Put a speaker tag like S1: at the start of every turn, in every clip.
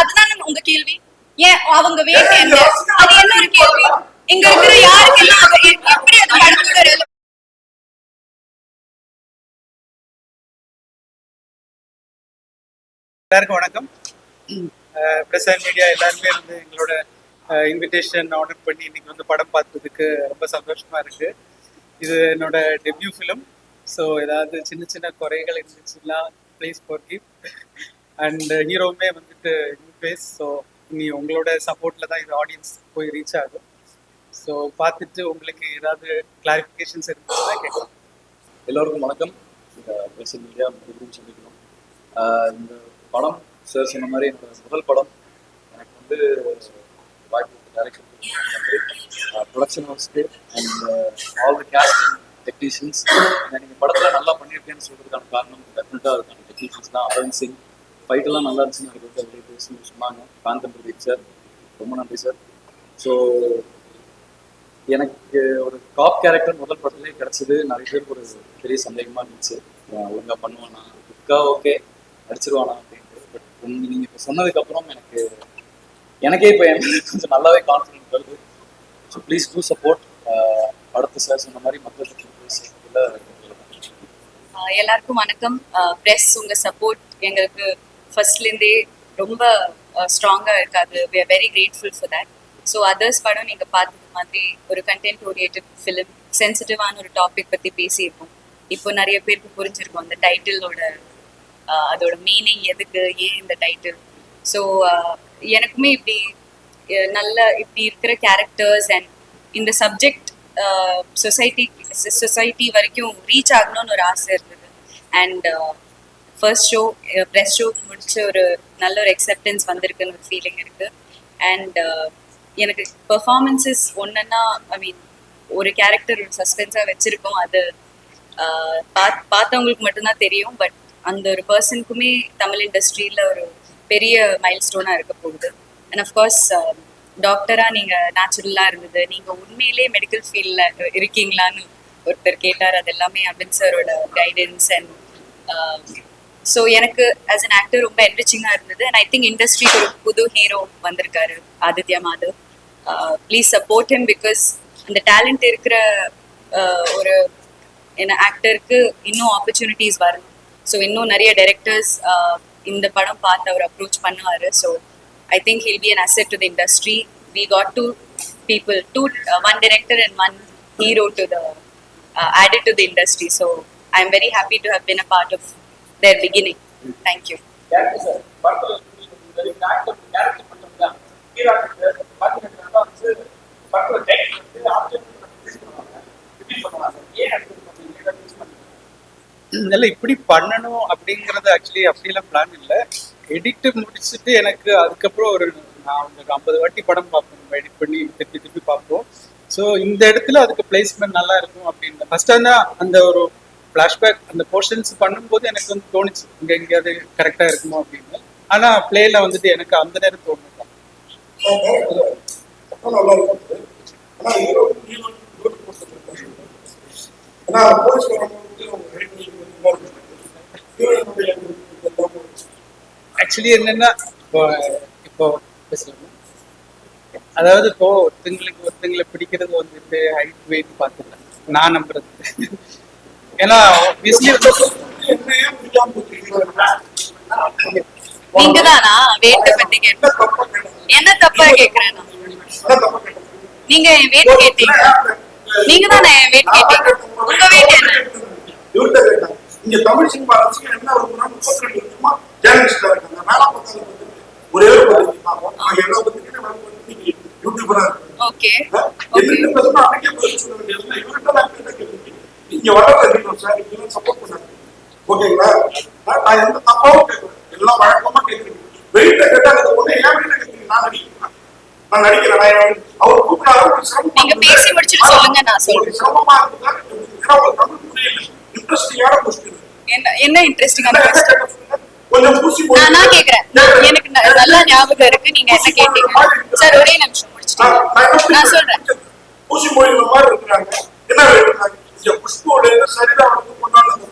S1: அதுதான் உங்க கேள்வி. ஏன் அவங்க வேணும் என்ன, அது என்ன ஒரு கேள்வி? இங்க இருக்கிற யாருக்கு எல்லாம் எப்படி அது படத்தோட
S2: எல்லாருக்கும் வணக்கம். பிரஸ் அண்ட் மீடியா எல்லாருமே வந்து எங்களோட இன்விடேஷன் ஆர்டர் பண்ணி இன்னைக்கு வந்து படம் பார்த்ததுக்கு ரொம்ப சந்தோஷமா இருக்கு. இது என்னோட டெபியூ ஃபிலிம். ஸோ ஏதாவது சின்ன சின்ன குறைகள் இருந்துச்சுன்னா ப்ளீஸ் ஃபர்கிவ். அண்ட் ஹீரோவுமே வந்துட்டு நியூ ஃபேஸ். ஸோ இனி உங்களோட சப்போர்ட்ல தான் இது ஆடியன்ஸ் போய் ரீச் ஆகும். ஸோ பார்த்துட்டு உங்களுக்கு ஏதாவது கிளாரிஃபிகேஷன்ஸ் இருந்துச்சுன்னா கேட்கலாம்.
S3: எல்லோருக்கும் வணக்கம். பிரஸ் அண்ட் மீடியா மறுபடியும் சந்திக்கணும். இந்த படம் சார் சொன்ன மாதிரி என்னோட முதல் படம். எனக்கு வந்து வாய்ப்பு டைரக்ஷன் நன்றி, ப்ரொடக்ஷன் ஹவுஸ்க்கு and all the cast and technicians. நீங்கள் படத்தில் நல்லா பண்ணியிருக்கேன்னு சொல்கிறதுக்கான காரணம் டெஃபினட்டாக அதுக்கான டெக்னீஷியன்ஸ் தான். அரவிந்த் சிங் ஃபைட்டெல்லாம் நல்லா இருந்துச்சுன்னு எனக்கு வந்து அப்படியே பேசணும்னு சொன்னாங்க. காந்தன் பிரதீப் சார், ரொம்ப நன்றி சார். ஸோ எனக்கு ஒரு டாப் கேரக்டர் முதல் படத்துலேயே கிடச்சிது. நிறைய பேருக்கு ஒரு பெரிய சந்தேகமாக இருந்துச்சு, ஒழுங்காக பண்ணுவானா, புக்கா ஓகே அடிச்சிருவானா அப்படின்ட்டு. பட் நீங்கள் இப்போ சொன்னதுக்கப்புறம் எனக்கே இப்போ கொஞ்சம் நல்லாவே கான்ஃபிடென்ட் வருது. So please do support. அடுத்த சார் சொன்ன மாதிரி மக்கள்
S1: எல்லாருக்கும் வணக்கம். ப்ரெஸ் உங்கள் சப்போர்ட் எங்களுக்கு ஃபர்ஸ்ட்லேருந்தே ரொம்ப ஸ்ட்ராங்காக இருக்காது. We are very grateful for that. So others படம் நீங்கள் பார்த்தது மாதிரி ஒரு கண்டென்ட் ஓரியன்டட் ஃபிலிம், சென்சிட்டிவான ஒரு டாபிக் பற்றி பேசியிருக்கோம். இப்போ நிறைய பேருக்கு புரிஞ்சிருக்கும் அந்த டைட்டிலோட அதோட மீனிங், எதுக்கு, ஏன் இந்த டைட்டில். ஸோ எனக்குமே இப்படி இப்படி இருக்கிற கேரக்டர்ஸ் அண்ட் இந்த சப்ஜெக்ட் சொசைட்டி வரைக்கும் ரீச் ஆகணும்னு ஒரு ஆசை இருந்தது. And first show press show முடிச்சு ஒரு நல்ல ஒரு அக்செப்டன்ஸ் வந்திருக்குன்னு ஒரு ஃபீலிங் இருக்குது. அண்ட் எனக்கு பெர்ஃபார்மன்ஸஸ் ஒன்றுன்னா, ஐ மீன் ஒரு கேரக்டர் ஒரு சஸ்பென்ஸாக வச்சுருக்கோம். அது பார்த்தவங்களுக்கு மட்டும்தான் தெரியும். பட் அந்த ஒரு பர்சனுக்குமே தமிழ் இண்டஸ்ட்ரியில் ஒரு பெரிய மைல் ஸ்டோனாக இருக்க போகுது. அண்ட் அஃப்கோர்ஸ் டாக்டராக நீங்கள் நேச்சுரலாக இருந்தது. நீங்கள் உண்மையிலே மெடிக்கல் ஃபீல்டில் இருக்கீங்களான்னு ஒருத்தர் கேட்டார். அது எல்லாமே அபின் சாரோட கைடன்ஸ். அண்ட் ஸோ எனக்கு ஆஸ் அன் ஆக்டர் ரொம்ப என்ரிச்சிங்காக இருந்தது. அண்ட் ஐ திங்க் இண்டஸ்ட்ரிக்கு ஒரு புது ஹீரோ வந்திருக்காரு, Aditya Madhav. Please support him. Because அந்த டேலண்ட் இருக்கிற ஒரு ஆக்டருக்கு இன்னும் ஆப்பர்ச்சுனிட்டிஸ் வரணும். ஸோ இன்னும் நிறைய டைரக்டர்ஸ் இந்த படம் பார்த்து அவர் அப்ரோச் பண்ணுவார். So I think he'll be an asset to the industry. We got two people, one director and one hero to the added to the industry. So I'm very happy to have been a part of their beginning. Thank you.
S2: இல்லை, இப்படி பண்ணணும் அப்படிங்கிறது actually அப்படிலாம் plan இல்லை. Edit முடிச்சுட்டு எனக்கு அதுக்கப்புறம் நான் ஒரு 50 வாட்டி படம் பார்ப்போம், எடிட் பண்ணி திருப்பி பார்ப்போம். ஸோ இந்த இடத்துல அதுக்கு பிளேஸ்மெண்ட் நல்லா இருக்கும் அப்படின்னு ஃபர்ஸ்ட் அந்த ஒரு ஃப்ளாஷ்பேக் அந்த போர்ஷன்ஸ் பண்ணும்போது எனக்கு வந்து தோணுச்சு இங்கே எங்கேயாவது கரெக்டாக இருக்குமோ அப்படின்னு. ஆனால் பிளேல வந்துட்டு எனக்கு அந்த நேரம் தோணுது. ஆக்சுவலி என்னன்னா, இப்போ அதாவது இப்போ ஒருத்தங்களை பிடிக்கிறது வந்துட்டு ஹைட் வெயிட் பார்த்துக்கலாம், நான் நம்புறது. ஏன்னா
S1: நீங்க தானா வெயிட் பத்தி என்ன தப்பா கேக்குறேன்? நீங்க வெயிட் கேட்டீங்க, நீங்க தானே வெயிட் கேட்டீங்க. உங்க வெயிட் என்ன?
S4: இங்க தமிழ் சினிமா ரசிகர் என்ன ஒரு 32 வருஷமா ஜேர்னலிஸ்டா இருக்காங்க. மேல பார்த்தா ஒரே ஒரு யூடியூபரா இருக்கு.
S1: ஓகே
S4: என்ன பேசணும் அன்னைக்கே பதில் சொல்ல வேண்டியது. இவர்கிட்ட நான் கேள்வி இங்க வளர்ற சார் இதெல்லாம் சப்போர்ட் பண்ணாங்க. ஓகேங்களா? நான் எந்த தப்பாவும் கேட்கறேன், எல்லாம் வழக்கமா கேட்குறேன். வெயிட்ட கேட்டா அது ஒண்ணு ஏன் வெயிட்ட கேட்குறீங்க? நான் நடிக்கிறேன். அவர் கூப்பிடாரு,
S1: நீங்க பேசி முடிச்சுட்டு சொல்லுங்க, நான் சொல்றேன்.
S4: சிரமமா இருக்குதா? ஏன்னா ஒரு தமிழ் புரியல. இன்ட்ரெஸ்டிங்கான கொஸ்டின்.
S1: என்ன இன்ட்ரெஸ்டிங்கான கொஸ்டின்?
S4: கொஞ்சம் பூசி
S1: நான் கேக்குறேன். எனக்கு நல்லா ஞாபகம் இருக்கு நீங்க என்ன கேட்டீங்க. சார் ஒரே நிமிஷம் முடிச்சிட்டீங்க, நான் சொல்றேன்.
S4: பூசி மொழியில மாதிரி இருக்காங்க. என்ன வேணும்? இங்க புஷ்போட சரிதான் வந்து கொண்டாடுறது.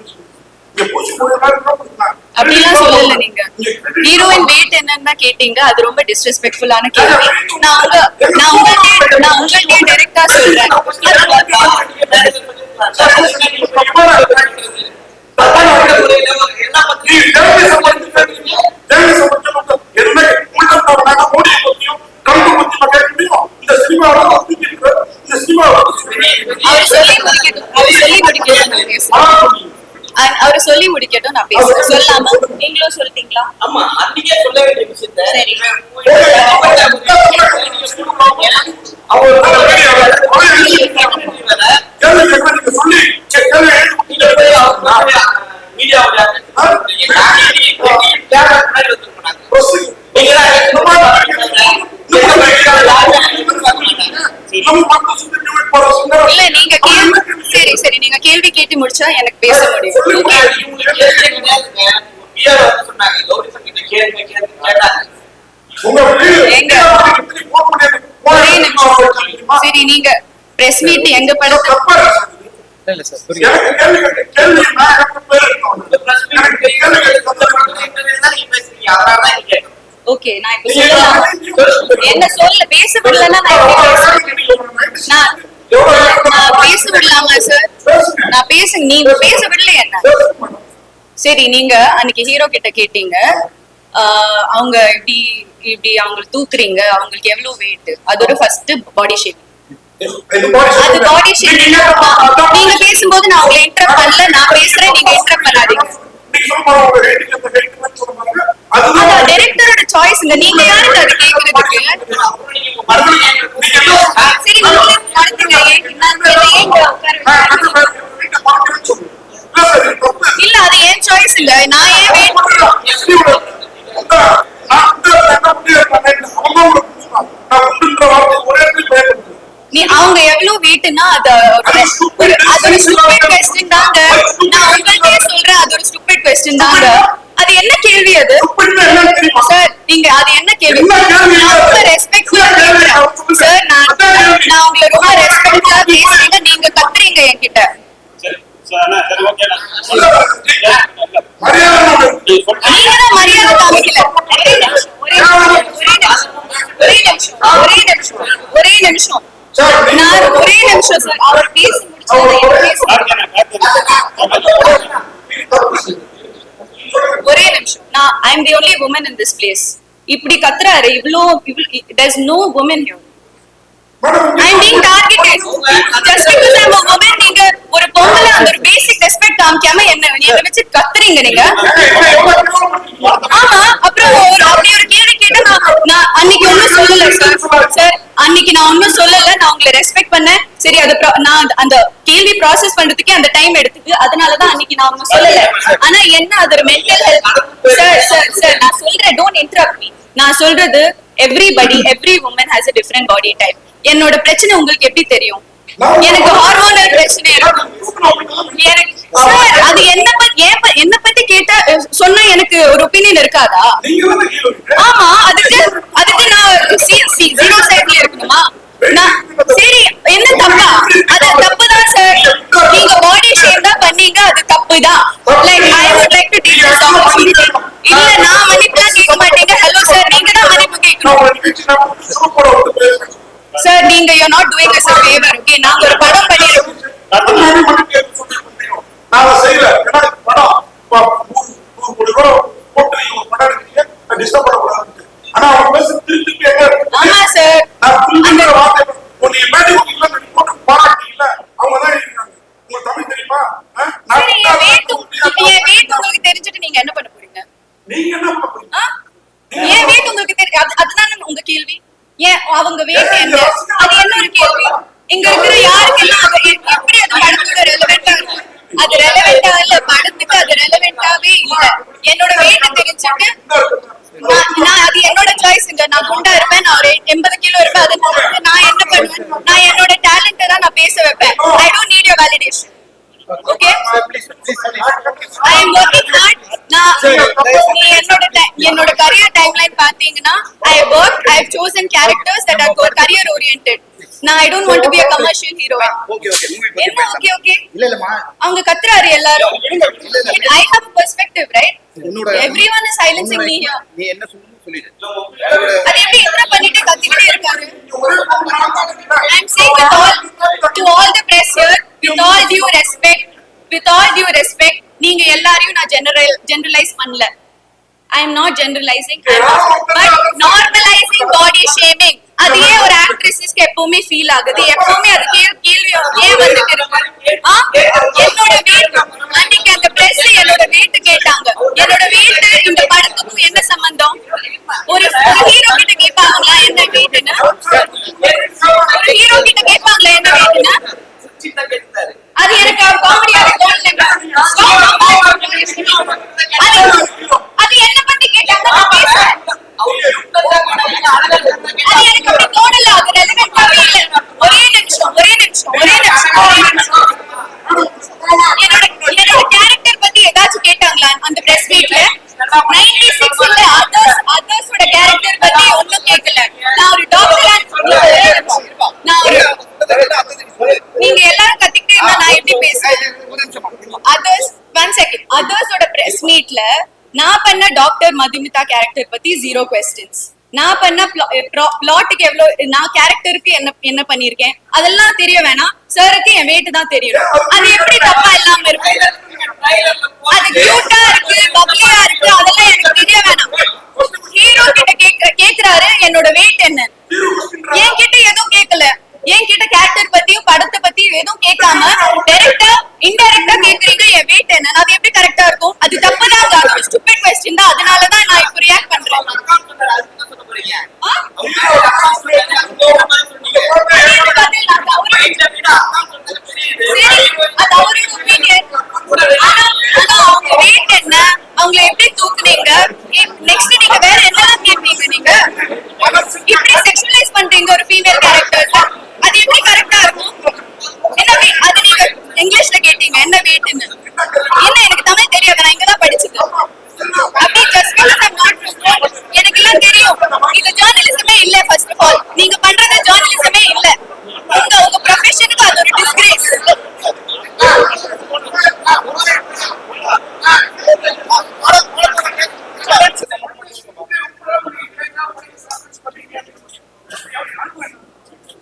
S4: இங்க பூசி மொழி மாதிரி தான்
S1: அப்படிலாம் சொல்லல நீங்க. ஹீரோயின் வெயிட் என்னன்னு தான் கேட்டீங்க. அது ரொம்ப டிஸ்ரெஸ்பெக்ட்ஃபுல்லான கேள்வி. நான் உங்கள்கிட்ட டைரக்டா சொல்றேன். அவர் சொல்லி முடிக்கட்டும் நான் பேசுறேன். சொல்லாம நீங்களும் சொல்லிட்டீங்களா?
S5: ஆமா அன்னைக்கே சொல்ல வேண்டிய விஷயத்த
S1: சரி. இல்ல நீங்க சரி சரி நீங்க கேள்வி கேட்டு முடிச்சா எனக்கு பேச முடியும். சரி நீங்க பிரஸ் மீட் எங்க படத்தை
S2: இல்ல சார் புரியுது.
S1: ஓகே நான் இப்ப சொல்லலாம். என்ன சொல்ல பேச விடலன்னா நான் எப்படி பேசுவேன்? நான் பேச விடலாமா சார்? நான் நீங்க பேச விடல என்ன? சரி நீங்க அன்னைக்கு ஹீரோ கிட்ட கேட்டீங்க அவங்க இப்படி இப்படி அவங்களை தூக்குறீங்க, அவங்களுக்கு எவ்வளவு வெயிட், அது ஒரு ஃபர்ஸ்ட் பாடி ஷேப். அது பாடி ஷேப். நீங்க பேசும்போது நான் உங்களை இன்டரப்ட் பண்ணல, நான் பேசுறேன், நீங்க இன்டரப்ட் பண்ணாதீங்க. அதான் டைரக்டரோட சாய்ஸ்ங்க. நீங்க யாருக்கு அது கேக்குறதுக்கு? சரி நீங்க நடத்துங்க. இல்ல அது ஏன் சாய்ஸ் இல்ல. நான் ஏன் வெயிட் அவங்க எவ்வளவு வெயிட்னா அது ஒரு ஸ்டூபிட் क्वेश्चन தாங்க. நான் உங்கள்கிட்ட சொல்றேன் அது ஒரு ஸ்டூபிட் क्वेश्चन தாங்க. அது என்ன கேள்வி அது? சார் நீங்க அது என்ன கேள்வி? நான் ரொம்ப ரெஸ்பெக்ட்ஃபுல்லா கேக்குறேன் சார். நான் உங்களை ரொம்ப ரெஸ்பெக்ட்ஃபுல்லா பேசுறீங்க, நீங்க கத்துறீங்க என்கிட்ட. நீங்க தான் மரியாதை காமிக்கல. ஒரே நிமிஷம் சார். அவர் பேசி ஒரே நிமிஷம். நான் I am the only woman in this place. இப்படி கத்துறாரு இவ்ளோ. There is no woman here. I am being targeted just because I am a woman. நீங்க ஒரு பொம்பளை அந்த ஒரு பேசிக் ரெஸ்பெக்ட் காமிக்காம என்ன வச்சு கத்துறீங்க நீங்க. ஆமா அப்புறம் அப்படி ஒரு கேள்வி கேட்டா நான் அன்னைக்கு ஒன்னும் சொல்லல சார். அன்னைக்கு நான் ஒன்னும் சொல்லல. நான் உங்களை ரெஸ்பெக்ட் பண்ணேன். சரி அது நான் அந்த கேள்வி ப்ராசஸ் பண்றதுக்கே அந்த டைம் எடுத்துக்கு. அதனாலதான் அன்னைக்கு நான் ஒன்னும் சொல்லல. ஆனா என்ன அது ஒரு மென்டல் ஹெல்த். சார் நான் சொல்றேன், டோன்ட் இன்டரப்ட் மீ. நான் சொல்றது every woman has a different body type. என்னோட பிரச்சனை உங்களுக்கு எப்படி தெரியும்? எனக்கு ஹார்மோனல் பிரச்சனை இருக்கு. சார் அது என்ன பத்தி கேட்டா சொன்னா எனக்கு ஒரு ஒபினியன் இருக்காதா? ஆமா அதுக்கு நான் ஜீரோ சைட்ல இருக்கணுமா? சரி என்ன தப்பா? அது தப்பு தான் சார். நீங்க பாடி ஷேப் தான் பண்ணீங்க, அது தப்பு தான். Like I would like to take this opportunity. இல்ல நான் மன்னிப்புலாம் கேட்க மாட்டேங்க. ஹலோ சார் நீங்க தான் மன்னிப்பு கேட்கணும். சார் நீங்க you are not doing us a favor. Okay நாங்க ஒரு படம் பண்ணிருக்கோம்.
S4: நான் செய்யல. ஏன்னா படம் போட்டு டிஸ்டர்ப் பண்ணக்கூடாது. ஆனா அவங்க பேச திருப்பி
S1: ஆமா சார்.
S4: அந்த வார்த்தை நீ மேடம் இல்ல நீ போட்டு பாராட்டி இல்ல அவங்க தான் இருக்காங்க. உங்களுக்கு தமிழ் தெரியுமா?
S1: சரி என் வெயிட் உங்களுக்கு தெரிஞ்சிட்டு நீங்க என்ன பண்ண போறீங்க?
S4: நீங்க என்ன பண்ண போறீங்க?
S1: என் வெயிட் உங்களுக்கு தெரியும். அதுதான் உங்க கேள்வி. ஏன் அவங்க வெயிட் என்ன? அது என்ன ஒரு கேள்வி? இங்க இருக்கிற யாருக்கெல்லாம் எப்படி அது படத்தோட ரெலவெண்டா இருக்கு? அது ரெலவெண்டா இல்ல படத்துக்கு. அது ரெலவெண்டாவே இல்ல. என்னோட வெயிட் தெரிஞ்சுட்டு நான் அது என்னோட சாய்ஸ்ங்க. நான் குண்டா இருப்பேன், நான் ஒரு 80 கிலோ இருப்பேன். அதை நான் என்ன பண்ணுவேன்? நான் என்னோட டேலண்ட்டை தான் நான் பேச வைப்பேன். I don't need your validation. Okay I am working hard. என்னோட கரியர் டைம்லைன் பாத்தீங்கன்னா I have chosen characters that are career oriented. நான் I don't want to be a commercial heroine.
S6: Okay okay movie பத்தி
S1: என்ன okay okay?
S6: இல்ல இல்லம்மா
S1: அவங்க கத்துறாரு எல்லாரும். I have a perspective, right?
S6: உன்னோட
S1: Everyone is silencing me here.
S6: நீ என்ன சொல்லணும்னு சொல்லிடு
S1: அது எப்படி இன்டர் பண்ணிட்டு கத்திக்கிட்டே இருக்காரு? I'm saying to all the press here, with all due respect, நீங்க எல்லாரையும் நான் generalize பண்ணல. I am not generalizing, but normalizing body shaming. அது ஏன் ஒரு ஆக்ட்ரஸஸ்க்கு எப்பவுமே ஃபீல் ஆகுது? எப்பவுமே அது கேள்வி ஏன் வந்துட்டு இருக்கு? என்னோட weight அன்னைக்கு அந்த பிரஸ் என்னோட weight கேட்டாங்க. என்னோட weight இந்த படத்துக்கும் என்ன சம்பந்தம்? ஒரு ஹீரோ கிட்ட கேட்பாங்களா என்ன வெயிட்னு? ஒரு ஹீரோ கிட்ட கேட்பாங்களா என்ன வெயிட்னு? அது எனக்கு காமெடியாக தோணலைங்க. அது என்ன பத்தி கேட்டாங்க நான் பேசுறேன். அது எனக்கு அப்படி தோணல. அது ரெலவென்ட்டாவே இல்ல. ஒரே நிமிஷம் என்னோட கேரக்டர் பத்தி ஏதாச்சும் கேட்டாங்களா அந்த பிரஸ் மீட்ல? 96 இல்ல அதர்ஸோட கேரக்டர் பத்தி ஒண்ணும் கேட்கல. நான் ஒரு டாக்டர், நீங்க எல்லாரும் கத்திக்கிட்டே இருந்தா நான் எப்படி பேசுறேன்? அதர்ஸோட பிரஸ் மீட்ல நான் பண்ண டாக்டர் மதுமிதா கேரக்டர் பத்தி 0 questions. நான் பண்ண பிளாட்டுக்கு எவ்வளவு, நான் கேரக்டருக்கு என்ன பண்ணிருக்கேன் அதெல்லாம் தெரிய வேணாம். சாருக்கு என் weight தான் தெரியும். அது எப்படி தப்பா இல்லாம இருக்கு? அது கியூட்டா இருக்கு, பப்ளியா இருக்கு, அதெல்லாம் எனக்கு தெரிய வேணாம். ஹீரோ கிட்ட கேக்குறாரு என்னோட weight என்ன. என்கிட்ட எதுவும் கேட்கல. என்கிட்ட கேரக்டர் பத்தியும் படத்தை பத்தியும் எதுவும் கேட்காம டைரக்டா இன்டைரக்டா கேக்குறீங்க என் weight என்ன. அது எப்படி கரெக்டா இருக்கும்? அது தப்புதான். அது ஸ்டூபிட் क्वेश्चन தான். அதனாலதான் நான் இப்ப ரியாக்ட் பண்றேன். அவங்களை எப்படி தூக்குனீங்க? நெக்ஸ்ட் நீங்க வேற என்னெல்லாம் கேட்பீங்க? நீங்க இப்படி செக்ஷுவலைஸ் பண்றீங்க ஒரு ஃபீமேல் கேரக்டர். அது எப்படி கரெக்டா இருக்கும்? என்ன அது நீங்க இங்கிலீஷ்ல கேட்டீங்க என்ன வெயிட்னு. என்ன எனக்கு தமிழ் தெரியாது, நான் இங்கதான் படிச்சது. அப்படியே ஜஸ்ட் எனக்கு எல்லாம் தெரியும். இது ஜர்னலிசமே இல்ல. ஃபர்ஸ்ட் ஆஃப் ஆல் நீங்க பண்றது ஜர்னலிசமே இல்ல. உங்க ப்ரொஃபஷனுக்கு அது ஒரு டிஸ்கிரேஸ்.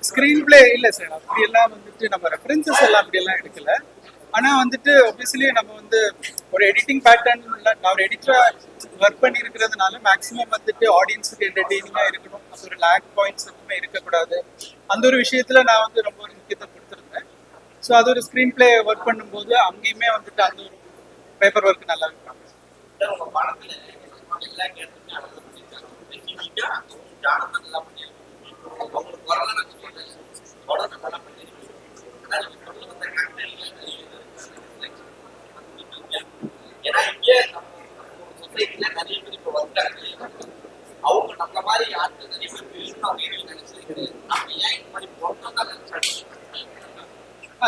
S2: ஸ்கிரீன் பிளே இல்ல சார், அப்படி எல்லாம் வந்துட்டு நம்ம ரெஃபரன்சஸ் எல்லாம் அப்படி எல்லாம் எடுக்கல. ஆனா வந்துட்டு ஒபியஸ்லி நம்ம வந்து ஒரு எடிட்டிங் பேட்டர்ன், நான் ஒரு எடிட்டரா ஒர்க் பண்ணி இருக்கிறதுனால மேக்ஸிமம் வந்துட்டு ஆடியன்ஸுக்கு என்டர்டெய்னிங்கா இருக்கணும். அது ஒரு லேக் பாயிண்ட்ஸ் எதுவுமே இருக்கக்கூடாது. அந்த ஒரு விஷயத்துல நான் வந்து ரொம்ப ஒரு முக்கியத்துவம் கொடுத்துருந்தேன். ஸோ அது ஒரு ஸ்கிரீன் பிளே ஒர்க் பண்ணும்போது அங்கேயுமே வந்துட்டு அந்த ஒரு பேப்பர் ஒர்க் நல்லா இருக்கும்.
S5: ஏன்னா இங்கே சொசைட்டில நிறைய பேர் இப்போ வந்தாங்க. அவங்க நம்மள மாதிரி ஆட்கள் நிறைய பேர் வேணும் அப்படின்னு நினைச்சிருக்கிறது. நம்ம ஏன் இந்த மாதிரி போட்டோம் தான் நினைச்சாங்க.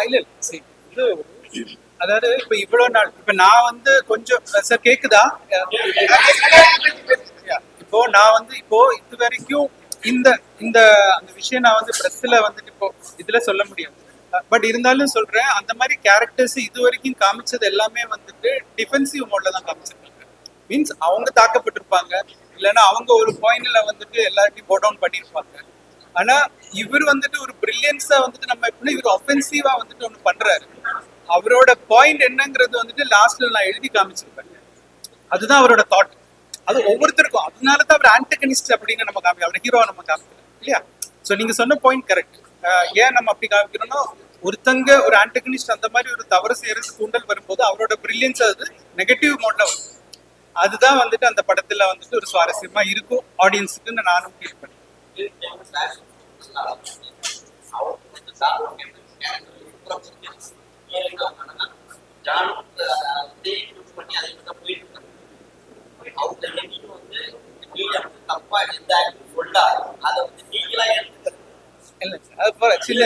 S2: இல்ல சரி, இது அதாவது இப்ப இவ்வளவு நாள் இப்ப நான் வந்து கொஞ்சம் சார் கேக்குதா? இப்போ நான் வந்து இப்போ இது வரைக்கும் இந்த இந்த அந்த விஷயம் நான் வந்து பிரஸ்ல வந்துட்டு இப்போ இதுல சொல்ல முடியாது. பட் இருந்தாலும் சொல்றேன், அந்த மாதிரி கேரக்டர்ஸ் இது வரைக்கும் காமிச்சது எல்லாமே வந்துட்டு டிஃபென்சிவ் மோட்ல தான் காமிச்சிருக்காங்க. மீன்ஸ் அவங்க தாக்கப்பட்டிருப்பாங்க, இல்லைன்னா அவங்க ஒரு பாயிண்ட்ல வந்துட்டு எல்லாத்தையும் போ டவுன் பண்ணியிருப்பாங்க. ஆனா இவர் வந்துட்டு ஒரு பிரில்லியன்ஸா வந்துட்டு நம்ம எப்படின்னா இவர் ஒஃபென்சிவா வந்துட்டு ஒண்ணு பண்றாரு. அவரோட பாயிண்ட் என்னங்கிறது வந்துட்டு லாஸ்ட்ல நான் எழுதி காமிச்சிருப்பேன். அதுதான் அவரோட தாட். அது ஒவ்வொருத்தருக்கும். அதனாலதான் அவர் ஆன்டகனிஸ்ட் அப்படின்னு நம்ம காமிக்கிறோம், அவர் ஹீரோவா நம்ம காமிக்கிறோம் இல்லையா? ஸோ நீங்க சொன்ன பாயிண்ட் கரெக்ட். ஏன் நம்ம அப்படி காமிக்கிறோம்னா ஒருத்தங்க ஒரு ஆன்டகனிஸ்ட் அந்த மாதிரி ஒரு தவறு செய்யறது தூண்டல் வரும்போது அவரோட பிரில்லியன்ஸ் அது நெகட்டிவ் மோட்ல வரும். அதுதான் வந்துட்டு அந்த படத்துல வந்துட்டு ஒரு சுவாரஸ்யமா இருக்கும் ஆடியன்ஸுக்குன்னு நானும் ஃபீல் பண்ணேன்.
S5: தப்பா எந்த சொல்லா அதை வந்து நீங்களா
S2: இல்ல சார், சில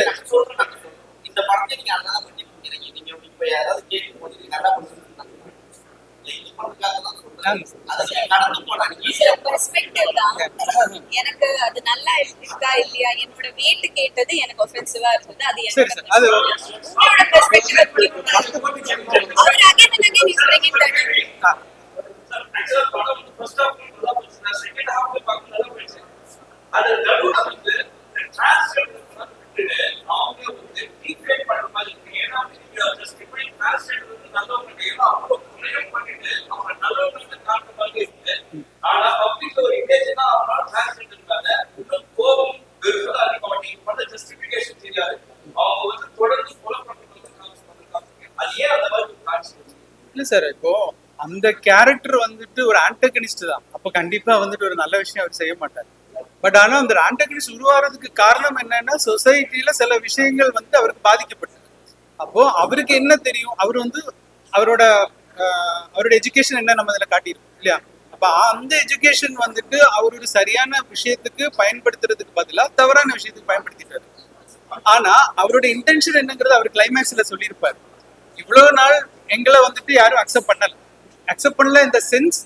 S5: இந்த படத்தை நீங்க நல்லா பண்ணி நீங்க இப்ப யாராவது கேட்கும் போது நீங்க நல்லா பண்ணுறீங்க.
S2: ஆமா சார்.
S5: அதை கடந்து போனாங்க ஈஸியா
S1: பெர்ஸ்பெக்டிவ் தான். எனக்கு அது நல்லா இருக்கா இல்லையா, என்னோட வெயிட் கேட்டது எனக்கு ஒஃபென்சிவா இருந்தது. அது
S2: சரி சார், அது
S1: உங்களோட பெர்ஸ்பெக்டிவ் எப்படி? அவர் again and again is bringing that.
S5: ஆக்சுவலா படம் வந்து ஃபர்ஸ்ட் ஹாஃப் நல்லா போச்சு, செகண்ட் ஹாஃப்ல பார்க்க நல்லா போச்சு. அது நடுவுல வந்து டிரான்ஸ்லேட் பண்ணிட்டு அவங்க வந்து டீஃபேக் பண்ற மாதிரி இருக்கு. ஏன்னா ஜஸ்டிஃபை டிரான்ஸ்லேட் வந்து நல்லவங்க ஏன்னா அவ்வளோ குறையும் பண்ணிட்டு அவங்க நல்லவங்க காட்டுற மாதிரி இருக்கு. ஆனா பப்ளிக் ஒரு இமேஜ் தான் அவங்களால டிரான்ஸ்லேட் இருக்காங்க. இன்னும் கோபம் வெறுப்பு அதிகமாக நீங்க பண்ண ஜஸ்டிஃபிகேஷன் தெரியாது. அவங்க வந்து தொடர்ந்து கொலை பண்றது காமிச்சிருக்காங்க. அது ஏன் அந்த மாதிரி காமிச்சிருக்கு?
S2: இல்ல சார், இப்போ அந்த கேரக்டர் வந்துட்டு ஒரு ஆன்டகனிஸ்ட் தான். அப்போ கண்டிப்பா வந்துட்டு ஒரு நல்ல விஷயம் அவர் செய்ய மாட்டார். பட் ஆனா அந்த ஆன்டகனிஸ்ட் உருவாகிறதுக்கு காரணம் என்னன்னா, சொசைட்டில சில விஷயங்கள் வந்து அவருக்கு பாதிக்கப்பட்டது. அப்போ அவருக்கு என்ன தெரியும், அவர் வந்து அவரோட அவரோட எஜுகேஷன் என்ன நம்ம இதில் காட்டியிருக்கோம் இல்லையா. அப்ப அந்த எஜுகேஷன் வந்துட்டு அவர் ஒரு சரியான விஷயத்துக்கு பயன்படுத்துறதுக்கு பதிலாக தவறான விஷயத்துக்கு பயன்படுத்திட்டாரு. ஆனா அவரோட இன்டென்ஷன் என்னங்கிறது அவர் கிளைமேக்ஸ்ல சொல்லியிருப்பாரு. இவ்வளவு நாள் எங்களை வந்துட்டு யாரும் அக்செப்ட் பண்ணல இந்த சென்ஸ்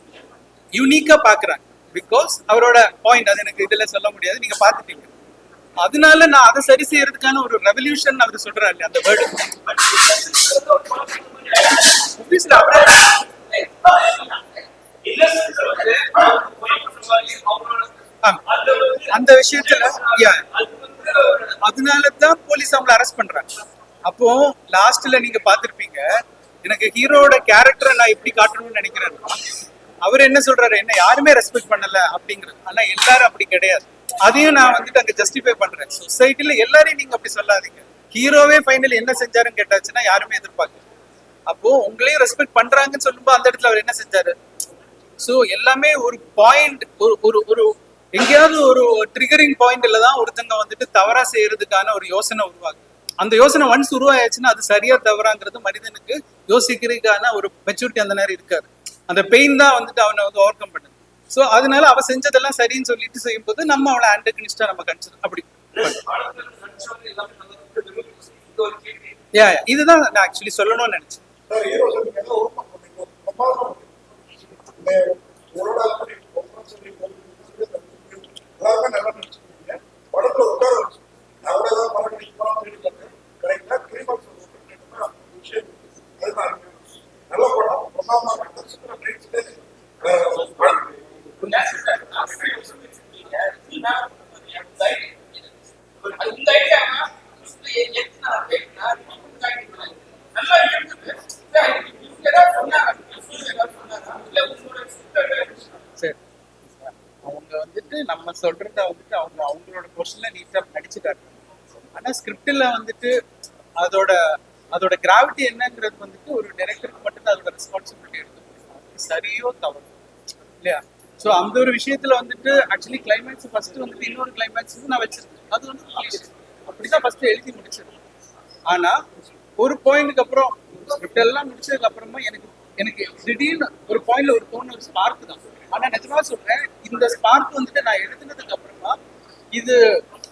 S2: யூனிக்கா பாக்குறாங்க. பிகாஸ் அவரோட பாயிண்ட் அது எனக்கு இதுல சொல்ல முடியாது, நீங்க பாத்துட்டீங்க. அதனால நான் அதை சரி செய்யறதுக்கான ஒரு ரெவல்யூஷன் அவர் சொல்றாரு அந்த வேர்டு. அந்த விஷயத்துல அதனாலதான் போலீஸ் அவங்களை அரெஸ்ட் பண்றாங்க. அப்போ லாஸ்ட்ல நீங்க பாத்திருப்பீங்க, எனக்கு ஹீரோட கேரக்டரை நான் எப்படி காட்டணும்னு நினைக்கிறேன். அவர் என்ன சொல்றாரு, என்ன யாருமே ரெஸ்பெக்ட் பண்ணல அப்படிங்கிறது. ஆனா எல்லாரும் அப்படி கிடையாது. அதையும் நான் வந்துட்டு அங்க ஜஸ்டிஃபை பண்றேன். சொசைட்டில எல்லாரையும் நீங்க அப்படி சொல்லாதீங்க. ஹீரோவே ஃபைனல் என்ன செஞ்சாருன்னு கேட்டாச்சுன்னா யாருமே எதிர்பார்க்கல. அப்போ உங்களையும் ரெஸ்பெக்ட் பண்றாங்கன்னு சொல்லும்போது அந்த இடத்துல அவர் என்ன செஞ்சாரு. ஸோ எல்லாமே ஒரு பாயிண்ட், ஒரு ஒரு எங்கேயாவது ஒரு ட்ரிகரிங் பாயிண்ட்ல தான் ஒருத்தங்க வந்துட்டு தவறா செய்யறதுக்கான ஒரு யோசனை உருவாகும். அந்த யோசனை ஒன்ஸ் உருவாயாச்சுன்னா அது சரியா தவறாங்கிறது மனிதனுக்கு யோசிக்கிறதுக்கான ஒரு மெச்சூரிட்டி அந்த நேரம் இருக்காது. அந்த பெயின் தான் வந்துட்டு அவனை வந்து ஓவர் கம் பண்ணுது. ஸோ அதனால அவ செஞ்சதெல்லாம் சரின்னு சொல்லிட்டு செய்யும்போது நம்ம அவளை ஆன்டகனிஸ்டா நம்ம கன்சிடர் அப்படி. இதுதான் நான் ஆக்சுவலி சொல்லணும்னு நினைச்சேன்.
S4: சார் ஹீரோ சார் நீங்க எல்லாம் ஓப்பன் பண்ணீங்க பிரமாதமா இருக்கு. உங்களோட எல்லாருமே நல்லா நினைச்சுக்கீங்க. படத்துல உட்கார வச்சு நான் கூட ஏதாவது படம் கிடைக்குமா தேடி பார்த்தேன், கிடைக்கல. கிரிமல்ஸ் விஷயம் அதுதான் நல்ல படம், பிரமாதமா
S2: சரி, அவங்க வந்துட்டு நம்ம சொல்றத வந்துட்டு அவங்களோட போர்ஷன்ல நீட்டா நடிச்சுட்டாங்க. ஆனா ஸ்கிரிப்ட்ல வந்துட்டு அதோட அதோட கிராவிட்டி என்னங்கிறது வந்துட்டு ஒரு டைரக்டருக்கு மட்டும் அதோட ரெஸ்பான்சிபிலிட்டி எடுத்து சரியோ தவறு இல்லையா. ஸோ அந்த ஒரு விஷயத்துல வந்துட்டு ஆக்சுவலி கிளைமேக்ஸ் ஃபர்ஸ்ட் வந்துட்டு இன்னொரு கிளைமேக்ஸ் நான் வச்சிருக்கேன். அது வந்து அப்படிதான் ஃபர்ஸ்ட் எழுதி முடிச்சிருக்கேன். ஆனா ஒரு பாயிண்ட்டுக்கு அப்புறம் ஸ்கிரிப்ட் எல்லாம் முடிச்சதுக்கு அப்புறமா எனக்கு திடீர்னு ஒரு பாயிண்ட்ல ஒரு தோணு ஒரு ஸ்பார்க் தான். ஆனா நிஜமா சொல்றேன், இந்த ஸ்பார்க் வந்துட்டு நான் எழுதுனதுக்கு அப்புறமா இது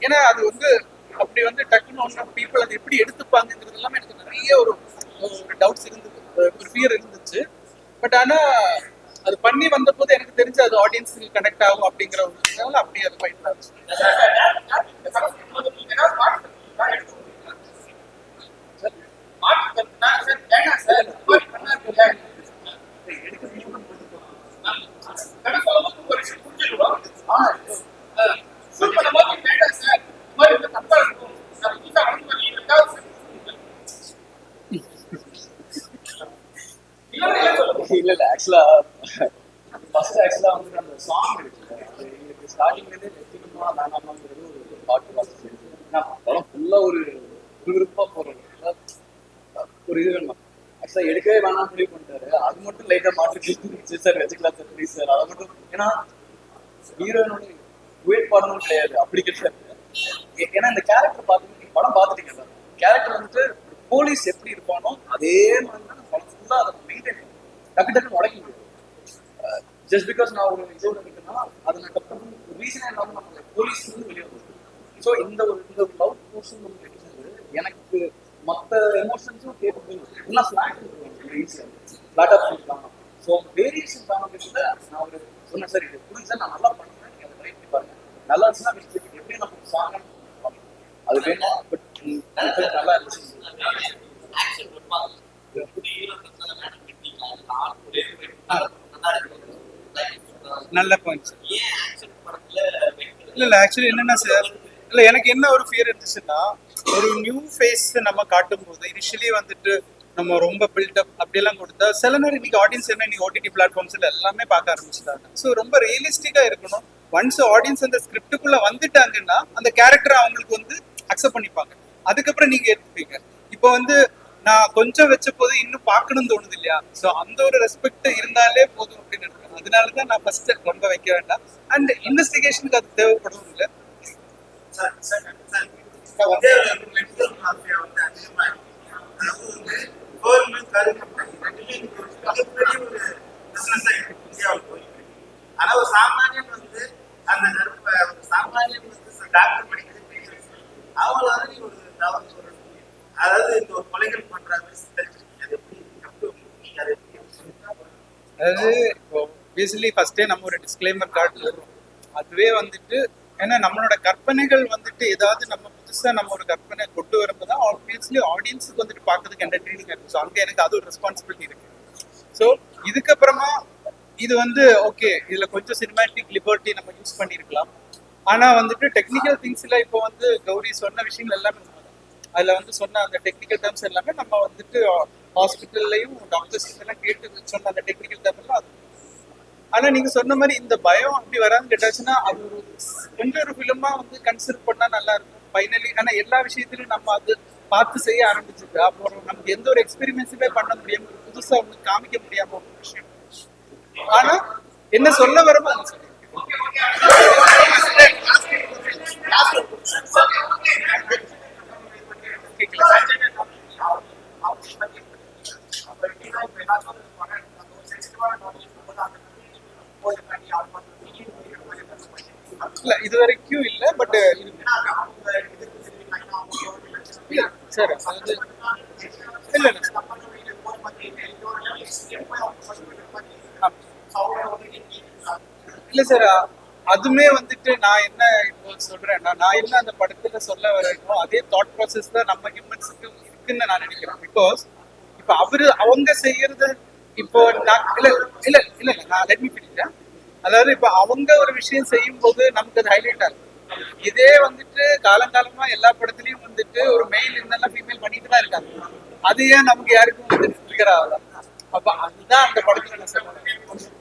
S2: ஏன்னா அது வந்து அப்படி வந்து டக்குன்னு ஒன்று பீப்புள் அது எப்படி எடுத்துப்பாங்கிறது எல்லாமே எனக்கு நிறைய ஒரு டவுட்ஸ் இருந்தது, ஒரு ஃபியர் இருந்துச்சு. பட் ஆனா அது பண்ணி வந்த போது எனக்கு தெரிஞ்சு அது ஆடியன்ஸுக்கு கனெக்ட் ஆகும் அப்படிங்கிற ஒரு விஷயம் அப்படி அது ஃபைட் ஆச்சு.
S3: இல்ல ஆக்சுவலா ஃபர்ஸ்ட் ஆக்சுவலா வந்து அந்த சாங் இருக்குல்ல, அது எங்களுக்கு ஸ்டார்டிங்லேருந்தே நிச்சயமா வேணாமாங்கிறது ஒரு தாட் ப்ராசஸ் இருக்கு. ஏன்னா படம் ஃபுல்லா ஒரு விருப்பா போறது ஒரு இது வேணும். ஆக்சுவலா எடுக்கவே வேணாம் முடிவு பண்ணிட்டாரு. அது மட்டும் லைட்டா மாற்றி சார் வச்சுக்கலாம் சார் ப்ளீஸ் சார். அதை மட்டும் ஏன்னா ஹீரோயினோட வெயிட் பண்ணணும் கிடையாது, அப்படி கிடையாது. ஏன்னா இந்த கேரக்டர் பார்த்து படம் பார்த்துட்டீங்க சார். கேரக்டர் வந்துட்டு போலீஸ் எப்படி இருப்பானோ அதே மாதிரி தான் படம் ஃபுல்லா அதை மெயின்டைன் டக்கு டக்குன்னு உடைக்க முடியாது. ஜஸ்ட் பிகாஸ் நான் ஒரு இதோட இருக்குன்னா அது நான் ரீசனே இல்லாமல் நம்ம போலீஸ் வந்து வெளியே வருது. ஸோ இந்த ஒரு லவ் போர்ஷன் வந்து கிடைச்சது எனக்கு மற்ற எமோஷன்ஸும் கேட்டு எல்லாம் ஃபிளாட் ஈஸியாக ஃபிளாட்டாக பண்ணிக்கலாம். ஸோ வேரியேஷன் காம்படிஷன்ல நான் ஒரு சொன்னேன் சார், இது புரிஞ்சு நான் நல்லா பண்ணுறேன், நீங்க அதை ட்ரை பண்ணி பாருங்க. நல்லா இருந்துச்சுன்னா எப்படி நம்ம சாங் அது வேணும். பட் நல்லா இருந்துச்சு.
S2: நல்ல பாயிண்ட். இல்ல ஆக்சுவலி என்னன்னா சார், இல்ல எனக்கு என்ன ஒரு ஃபியர் இருந்துச்சுன்னா, ஒரு நியூ ஃபேஸ் நம்ம காட்டும் போது இனிஷியலி வந்துட்டு நம்ம ரொம்ப பில்டப் அப்படியெல்லாம் கொடுத்தா சில நேரம் இன்னைக்கு ஆடியன்ஸ் என்ன இன்னைக்கு ஓடிடி பிளாட்ஃபார்ம்ஸ்ல எல்லாமே பார்க்க ஆரம்பிச்சுட்டாங்க. ஸோ ரொம்ப ரியலிஸ்டிக்கா இருக்கணும். ஒன்ஸ் ஆடியன்ஸ் அந்த ஸ்கிரிப்டுக்குள்ள வந்துட்டாங்கன்னா அந்த கேரக்டர் அவங்களுக்கு வந்து அக்செப்ட் பண்ணிப்பாங்க. அதுக்கப்புறம் நீங்க எடுத்துப்பீங்க. இப்போ வந்து நான் கொஞ்சம் வச்ச போது இன்னும் பார்க்கணும்னு தோணுது இல்லையா? ஸோ அந்த ஒரு ரெஸ்பெக்ட் இருந்தாலே போதும் அப்படின்னு இருக்கேன். அதனாலதான் நான் ஃபர்ஸ்ட் ரொம்ப வைக்க வேண்டாம். அண்ட் இன்வெஸ்டிகேஷனுக்கு அது தேவைப்படும் இல்லை.
S4: ஆனா ஒரு சாமானியன் வந்து அந்த சாமானியன் வந்து டாக்டர் படிக்கிறது அவங்கள வந்து ஒரு தவறு சொல்றது, அதாவது இந்த ஒரு கொலைகள் பண்றாங்க.
S2: அதாவது இப்போ பேசிக்கலி ஃபர்ஸ்டே நம்ம ஒரு டிஸ்க்ளைமர் கார்டு வரும். அதுவே வந்துட்டு ஏன்னா நம்மளோட கற்பனைகள் வந்துட்டு ஏதாவது நம்ம புதுசா நம்ம ஒரு கற்பனை கொண்டு வரும்போது ஆப்வியஸ்லி ஆடியன்ஸுக்கு வந்துட்டு பார்க்கறதுக்கு என்டர்டெய்னிங்காக இருக்கும். ஸோ அங்கே எனக்கு அது ஒரு ரெஸ்பான்சிபிலிட்டி இருக்கு. ஸோ இதுக்கப்புறமா இது வந்து ஓகே, இதுல கொஞ்சம் சினிமேட்டிக் லிபர்ட்டி நம்ம யூஸ் பண்ணியிருக்கலாம். ஆனா வந்துட்டு டெக்னிக்கல் திங்ஸ்ல இப்போ வந்து கௌரி சொன்ன விஷயங்கள் எல்லாமே அதுல வந்து சொன்ன அந்த டெக்னிக்கல் டேர்ம்ஸ் எல்லாமே நம்ம வந்துட்டு ஹாஸ்பிட்டல்லையும் டாக்டர்ஸ் எல்லாம் கேட்டு சொன்ன அந்த டெக்னிக்கல் டேர்ம் எல்லாம் அது. ஆனா நீங்க சொன்ன மாதிரி இந்த பயம் அப்படி வரான்னு கேட்டாச்சுன்னா அது ஒரு கொஞ்சம் ஒரு ஃபிலிமா வந்து கன்சிடர் பண்ணா நல்லா இருக்கும் ஃபைனலி. ஆனா எல்லா விஷயத்திலும் நம்ம அது பார்த்து செய்ய ஆரம்பிச்சிருக்கு. அப்புறம் நமக்கு எந்த ஒரு எக்ஸ்பெரிமெண்ட்ஸுமே பண்ண முடியாம புதுசா ஒன்று காமிக்க முடியாம ஒரு விஷயம். ஆனா என்ன சொல்ல வரமோ அதை சொல்லுங்க. இல்ல இது வரைக்கும் இல்ல, பட் சார் அது இல்ல இல்ல சார், அதுமே வந்துட்டு நான் என்ன இப்போ சொல்றேன்னா நான் என்ன அந்த படத்துல சொல்ல வரேனோ அதே தாட் ப்ராசஸ் தான் நம்ம ஹியூமன்ஸுக்கு இருக்குன்னு நான் நினைக்கிறேன். பிகாஸ் இப்போ அவங்க செய்யறது இப்போ நான் இல்ல இல்ல இல்ல நான் லெட் மீ ஃபினிஷ். அதாவது இப்போ அவங்க ஒரு விஷயம் செய்யும் போது நமக்கு அது ஹைலைட் ஆகும். இதே வந்துட்டு காலங்காலமா எல்லா படத்துலயும் வந்துட்டு ஒரு மெயில் இருந்தாலும் ஃபீமேல் பண்ணிட்டு தான் இருக்காங்க. அது ஏன் நமக்கு யாருக்கும் வந்து ட்ரிகர் ஆகலாம்? அப்ப அதுதான் அந்த படத்துல நான் சொல்றேன்.